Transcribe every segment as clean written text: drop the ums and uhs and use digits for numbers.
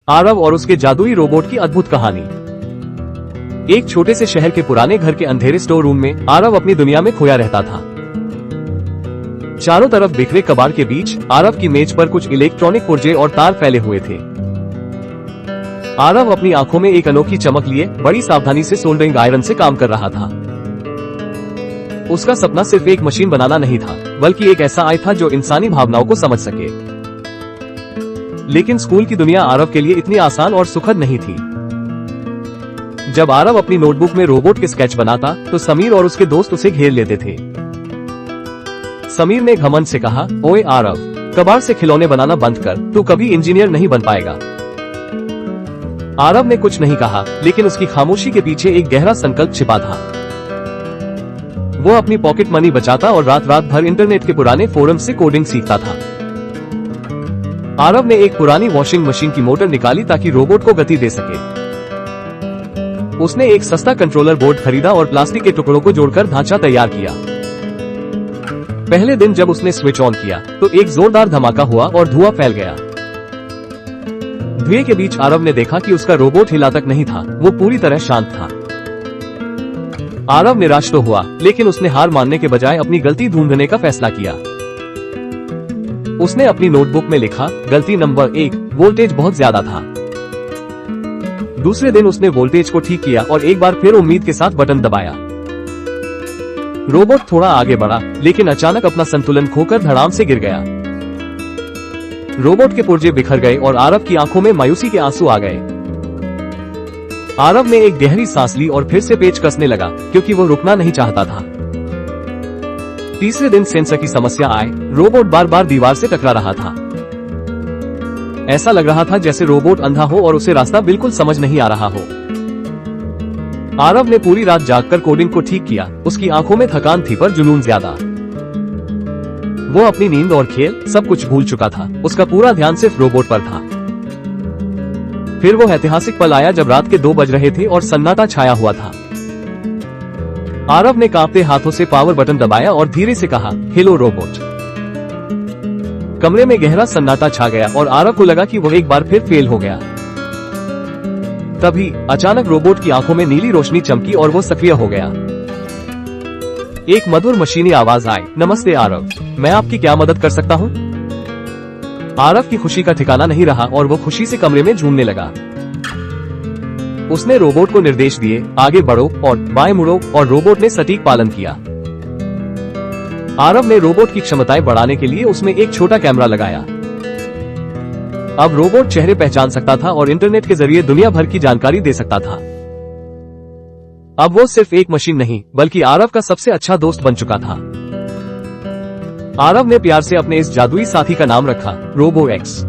आरव और उसके जादुई रोबोट की अद्भुत कहानी। एक छोटे से शहर के पुराने घर के अंधेरे स्टोर रूम में आरव अपनी दुनिया में खोया रहता था। चारों तरफ बिखरे कबाड़ के बीच आरव की मेज पर कुछ इलेक्ट्रॉनिक पुर्जे और तार फैले हुए थे। आरव अपनी आंखों में एक अनोखी चमक लिए बड़ी सावधानी से सोल्डरिंग आयरन से काम कर रहा था। उसका सपना सिर्फ एक मशीन बनाना नहीं था, बल्कि एक ऐसा आई था जो इंसानी भावनाओं को समझ सके। लेकिन स्कूल की दुनिया आरव के लिए इतनी आसान और सुखद नहीं थी। जब आरव अपनी नोटबुक में रोबोट के स्केच बनाता तो समीर और उसके दोस्त उसे घेर लेते थे। समीर ने घमंड से कहा, ओए आरव, कबाड़ से खिलौने बनाना बंद कर, तू कभी इंजीनियर नहीं बन पाएगा। आरव ने कुछ नहीं कहा, लेकिन उसकी खामोशी के पीछे एक गहरा संकल्प छिपा था। वो अपनी पॉकेट मनी बचाता और रात रात भर इंटरनेट के पुराने फोरम से कोडिंग सीखता था। आरव ने एक पुरानी वॉशिंग मशीन की मोटर निकाली ताकि रोबोट को गति दे सके। उसने एक सस्ता कंट्रोलर बोर्ड खरीदा और प्लास्टिक के टुकड़ों को जोड़कर ढांचा तैयार किया। पहले दिन जब उसने स्विच ऑन किया तो एक जोरदार धमाका हुआ और धुआं फैल गया। धुएं के बीच आरव ने देखा कि उसका रोबोट हिला तक नहीं था, वो पूरी तरह शांत था। आरव निराश तो हुआ, लेकिन उसने हार मानने के बजाय अपनी गलती ढूंढने का फैसला किया। उसने अपनी नोटबुक में लिखा, गलती नंबर 1, वोल्टेज बहुत ज्यादा था। दूसरे दिन उसने वोल्टेज को ठीक किया और एक बार फिर उम्मीद के साथ बटन दबाया। रोबोट थोड़ा आगे बढ़ा, लेकिन अचानक अपना संतुलन खोकर धड़ाम से गिर गया। रोबोट के पुर्जे बिखर गए और आरव की आंखों में मायूसी के आंसू आ गए। आरव ने एक गहरी सांस ली और फिर से पेच कसने लगा, क्योंकि वो रुकना नहीं चाहता था। तीसरे दिन सेंसर की समस्या आए, रोबोट बार बार दीवार से टकरा रहा था। ऐसा लग रहा था जैसे रोबोट अंधा हो और उसे रास्ता बिल्कुल समझ नहीं आ रहा हो। आरव ने पूरी रात जागकर कोडिंग को ठीक किया। उसकी आंखों में थकान थी पर जुनून ज्यादा। वो अपनी नींद और खेल सब कुछ भूल चुका था। उसका पूरा ध्यान सिर्फ रोबोट पर था। फिर वो ऐतिहासिक पल आया जब रात के 2 बज रहे थे और सन्नाटा छाया हुआ था। आरव ने कांपते हाथों से पावर बटन दबाया और धीरे से कहा, हेलो रोबोट। कमरे में गहरा सन्नाटा छा गया और आरव को लगा कि वो एक बार फिर फेल हो गया। तभी अचानक रोबोट की आंखों में नीली रोशनी चमकी और वो सक्रिय हो गया। एक मधुर मशीनी आवाज आई, नमस्ते आरव, मैं आपकी क्या मदद कर सकता हूँ? आरव की खुशी का ठिकाना नहीं रहा और वो खुशी से कमरे में झूमने लगा। उसने रोबोट को निर्देश दिए, आगे बढ़ो और बाएं मुड़ो, और रोबोट ने सटीक पालन किया। आरव ने रोबोट की क्षमताएं बढ़ाने के लिए उसमें एक छोटा कैमरा लगाया। अब रोबोट चेहरे पहचान सकता था और इंटरनेट के जरिए दुनिया भर की जानकारी दे सकता था। अब वो सिर्फ एक मशीन नहीं, बल्कि आरव का सबसे अच्छा दोस्त बन चुका था। आरव ने प्यार से अपने इस जादुई साथी का नाम रखा, रोबो एक्स।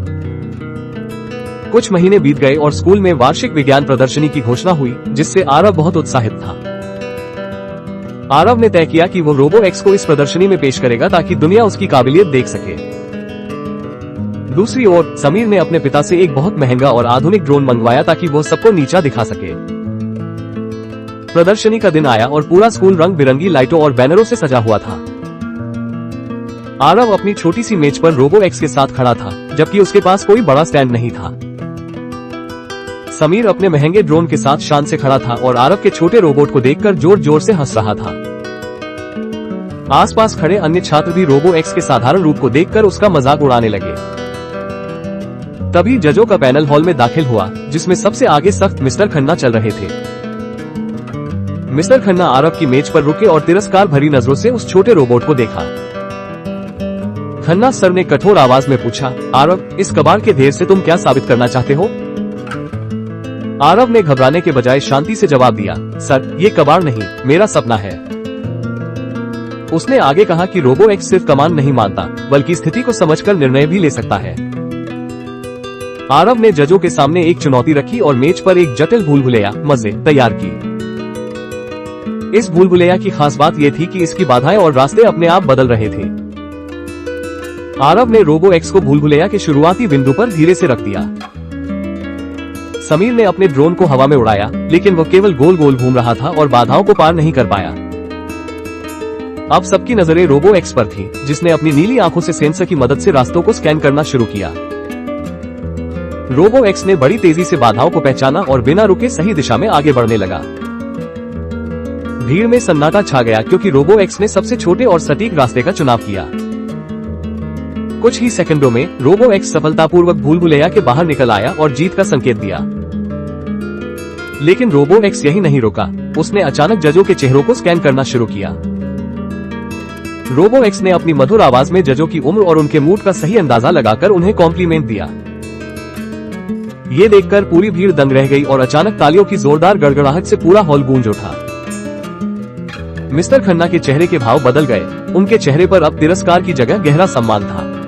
कुछ महीने बीत गए और स्कूल में वार्षिक विज्ञान प्रदर्शनी की घोषणा हुई, जिससे आरव बहुत उत्साहित था। आरव ने तय किया कि वो रोबो एक्स को इस प्रदर्शनी में पेश करेगा ताकि दुनिया उसकी काबिलियत देख सके। दूसरी ओर समीर ने अपने पिता से एक बहुत महंगा और आधुनिक ड्रोन मंगवाया ताकि वो सबको नीचा दिखा सके। प्रदर्शनी का दिन आया और पूरा स्कूल रंग बिरंगी लाइटों और बैनरों से सजा हुआ था। आरव अपनी छोटी सी मेज पर रोबो एक्स के साथ खड़ा था, जबकि उसके पास कोई बड़ा स्टैंड नहीं था। समीर अपने महंगे ड्रोन के साथ शान से खड़ा था और आरव के छोटे रोबोट को देखकर जोर जोर से हंस रहा था। आसपास खड़े अन्य छात्र भी रोबो एक्स के साधारण रूप को देखकर उसका मजाक उड़ाने लगे। तभी जजों का पैनल हॉल में दाखिल हुआ, जिसमें सबसे आगे सख्त मिस्टर खन्ना चल रहे थे। मिस्टर खन्ना आरव की मेज पर रुके और तिरस्कार भरी नजरों से उस छोटे रोबोट को देखा। खन्ना सर ने कठोर आवाज में पूछा, आरव, इस कबाड़ के ढेर से तुम क्या साबित करना चाहते हो? आरव ने घबराने के बजाय शांति से जवाब दिया, सर, ये कबाड़ नहीं, मेरा सपना है। उसने आगे कहा कि रोबो एक्स सिर्फ कमांड नहीं मानता, बल्कि स्थिति को समझकर निर्णय भी ले सकता है। आरव ने जजों के सामने एक चुनौती रखी और मेज पर एक जटिल भूलभुलैया मजे तैयार की। इस भूलभुलैया की खास बात यह थी कि इसकी बाधाएं और रास्ते अपने आप बदल रहे थे। आरव ने रोबो एक्स को भूलभुलैया के शुरुआती बिंदु पर धीरे से रख दिया। समीर ने अपने ड्रोन को हवा में उड़ाया, लेकिन वो केवल गोल गोल घूम रहा था और बाधाओं को पार नहीं कर पाया। अब सबकी नजरें रोबो एक्स पर थी, जिसने अपनी नीली आंखों से सेंसर की मदद से रास्तों को स्कैन करना शुरू किया। रोबो एक्स ने बड़ी तेजी से बाधाओं को पहचाना और बिना रुके सही दिशा में आगे बढ़ने लगा। भीड़ में सन्नाटा छा गया क्योंकि रोबो एक्स ने सबसे छोटे और सटीक रास्ते का चुनाव किया। कुछ ही सेकंडों में रोबो एक्स सफलतापूर्वक भूल-भुलैया के बाहर निकल आया और जीत का संकेत दिया। लेकिन रोबो एक्स यही नहीं रुका, उसने अचानक जजों के चेहरों को स्कैन करना शुरू किया। रोबो एक्स ने अपनी मधुर आवाज में जजों की उम्र और उनके मूड का सही अंदाजा लगाकर उन्हें कॉम्प्लीमेंट दिया। ये देखकर पूरी भीड़ दंग रह गई और अचानक तालियों की जोरदार गड़गड़ाहट से पूरा हॉल गूंज उठा। मिस्टर खन्ना के चेहरे के भाव बदल गए, उनके चेहरे पर अब तिरस्कार की जगह गहरा सम्मान था।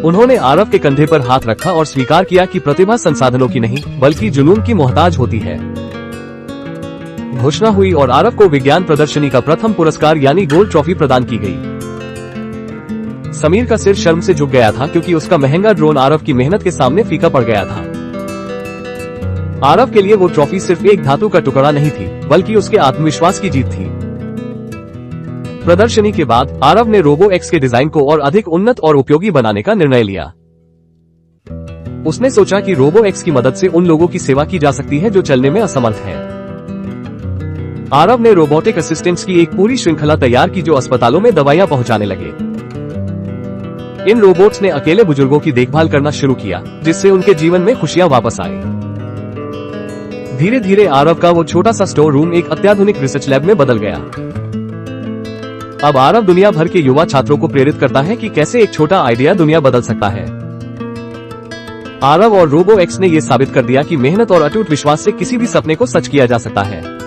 उन्होंने आरव के कंधे पर हाथ रखा और स्वीकार किया कि प्रतिभा संसाधनों की नहीं बल्कि जुनून की मोहताज होती है। घोषणा हुई और आरव को विज्ञान प्रदर्शनी का प्रथम पुरस्कार यानी गोल्ड ट्रॉफी प्रदान की गई। समीर का सिर शर्म से झुक गया था क्योंकि उसका महंगा ड्रोन आरव की मेहनत के सामने फीका पड़ गया था। आरव के लिए वो ट्रॉफी सिर्फ एक धातु का टुकड़ा नहीं थी बल्कि उसके आत्मविश्वास की जीत थी। प्रदर्शनी के बाद आरव ने रोबो एक्स के डिजाइन को और अधिक उन्नत और उपयोगी बनाने का निर्णय लिया। उसने सोचा कि रोबो एक्स की मदद से उन लोगों की सेवा की जा सकती है जो चलने में असमर्थ हैं। आरव ने रोबोटिक असिस्टेंट्स की एक पूरी श्रृंखला तैयार की जो अस्पतालों में दवाइयां पहुंचाने लगे। इन रोबोट्स ने अकेले बुजुर्गों की देखभाल करना शुरू किया, जिससे उनके जीवन में खुशियां वापस आई। धीरे धीरे आरव का वो छोटा सा स्टोर रूम एक अत्याधुनिक रिसर्च लैब में बदल गया। अब आरव दुनिया भर के युवा छात्रों को प्रेरित करता है कि कैसे एक छोटा आइडिया दुनिया बदल सकता है। आरव और रोबो एक्स ने ये साबित कर दिया कि मेहनत और अटूट विश्वास से किसी भी सपने को सच किया जा सकता है।